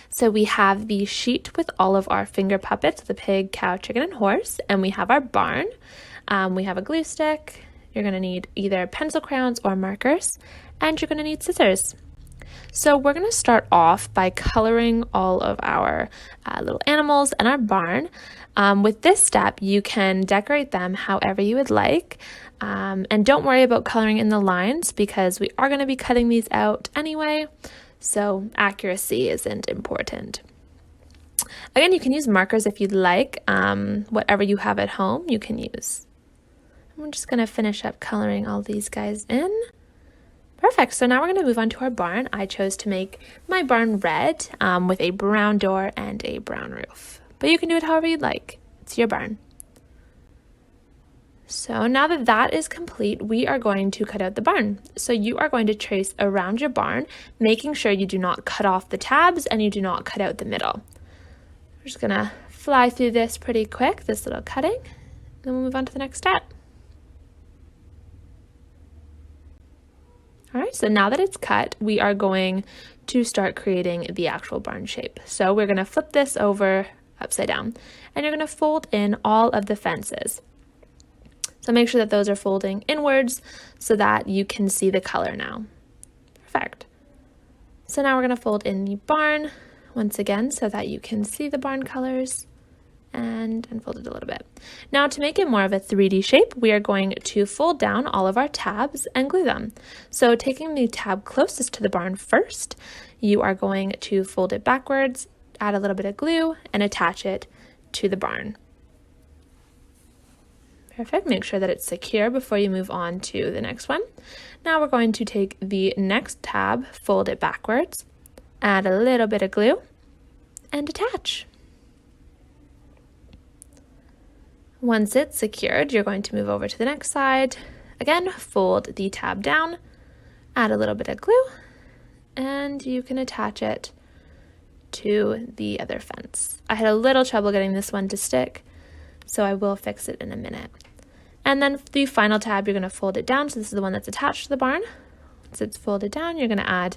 So we have the sheet with all of our finger puppets, the pig, cow, chicken, and horse, and we have our barn. We have a glue stick. You're going to need either pencil crayons or markers, and you're going to need scissors. So we're going to start off by coloring all of our little animals and our barn. With this step, you can decorate them however you would like. And don't worry about coloring in the lines because we are going to be cutting these out anyway. So accuracy isn't important. Again, you can use markers if you'd like. Whatever you have at home, you can use. I'm just going to finish up coloring all these guys in. Perfect. So now we're going to move on to our barn. I chose to make my barn red with a brown door and a brown roof. But you can do it however you'd like. It's your barn. So now that that is complete, we are going to cut out the barn. So you are going to trace around your barn, making sure you do not cut off the tabs and you do not cut out the middle. We're just going to fly through this pretty quick, this little cutting, then we'll move on to the next step. All right, so now that it's cut, we are going to start creating the actual barn shape. So we're going to flip this over upside down, and you're going to fold in all of the fences. So make sure that those are folding inwards so that you can see the color now. Perfect. So now we're going to fold in the barn once again so that you can see the barn colors. And unfold it a little bit. Now to make it more of a 3D shape, we are going to fold down all of our tabs and glue them. So taking the tab closest to the barn first, you are going to fold it backwards, add a little bit of glue, and attach it to the barn. Perfect. Make sure that it's secure before you move on to the next one. Now we're going to take the next tab, fold it backwards, add a little bit of glue, and attach. Once it's secured, you're going to move over to the next side. Again, fold the tab down, add a little bit of glue, and you can attach it to the other fence. I had a little trouble getting this one to stick, so I will fix it in a minute. And then the final tab, you're going to fold it down. So this is the one that's attached to the barn. Once it's folded down, you're going to add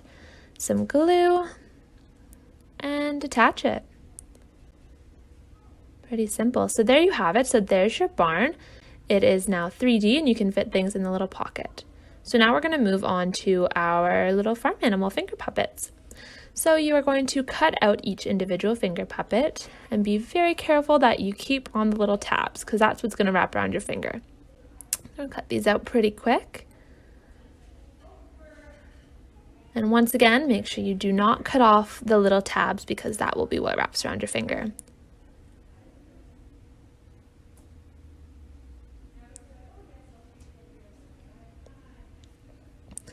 some glue and attach it. Pretty simple. So there you have it. So there's your barn. It is now 3D and you can fit things in the little pocket. So now we're going to move on to our little farm animal finger puppets. So you are going to cut out each individual finger puppet and be very careful that you keep on the little tabs because that's what's going to wrap around your finger. I'm going to cut these out pretty quick. And once again, make sure you do not cut off the little tabs because that will be what wraps around your finger.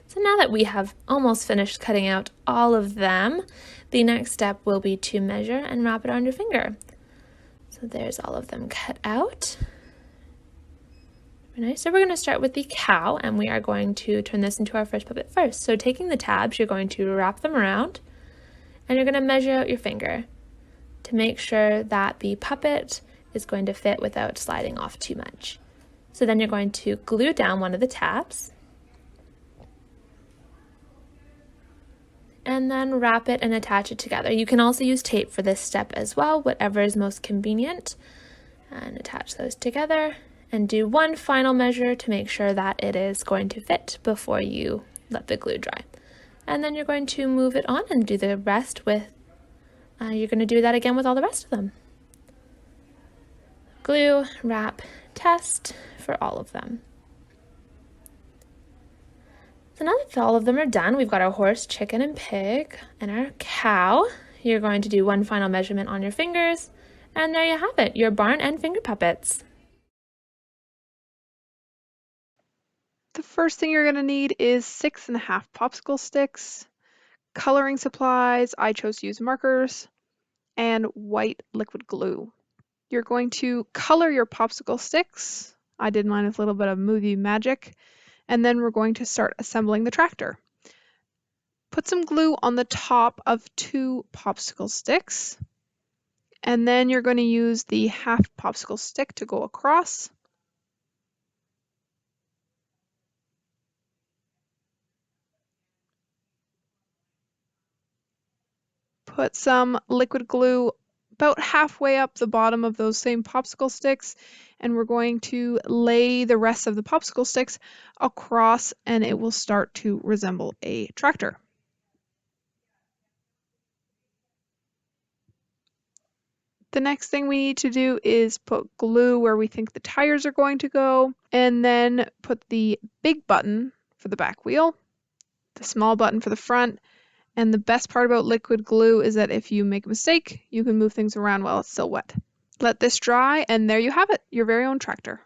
So now that we have almost finished cutting out all of them, the next step will be to measure and wrap it on your finger. So there's all of them cut out. Very nice. So we're going to start with the cow and we are going to turn this into our first puppet first. So taking the tabs, you're going to wrap them around and you're going to measure out your finger to make sure that the puppet is going to fit without sliding off too much. So then you're going to glue down one of the tabs. And then wrap it and attach it together. You can also use tape for this step as well, whatever is most convenient. And attach those together and do one final measure to make sure that it is going to fit before you let the glue dry. And then you're going to move it on and do the rest with, you're going to do that again with all the rest of them. Glue, wrap, test for all of them. So now that all of them are done, we've got our horse, chicken, and pig, and our cow. You're going to do one final measurement on your fingers, and there you have it, your barn and finger puppets. The first thing you're going to need is 6.5 popsicle sticks, coloring supplies, I chose to use markers, and white liquid glue. You're going to color your popsicle sticks. I did mine with a little bit of movie magic. And then we're going to start assembling the tractor. Put some glue on the top of 2 popsicle sticks. And then you're going to use the half popsicle stick to go across. put some liquid glue about halfway up the bottom of those same popsicle sticks, and we're going to lay the rest of the popsicle sticks across, and it will start to resemble a tractor. The next thing we need to do is put glue where we think the tires are going to go, and then put the big button for the back wheel, the small button for the front, and the best part about liquid glue is that if you make a mistake, you can move things around while it's still wet. Let this dry, and there you have it, your very own tractor.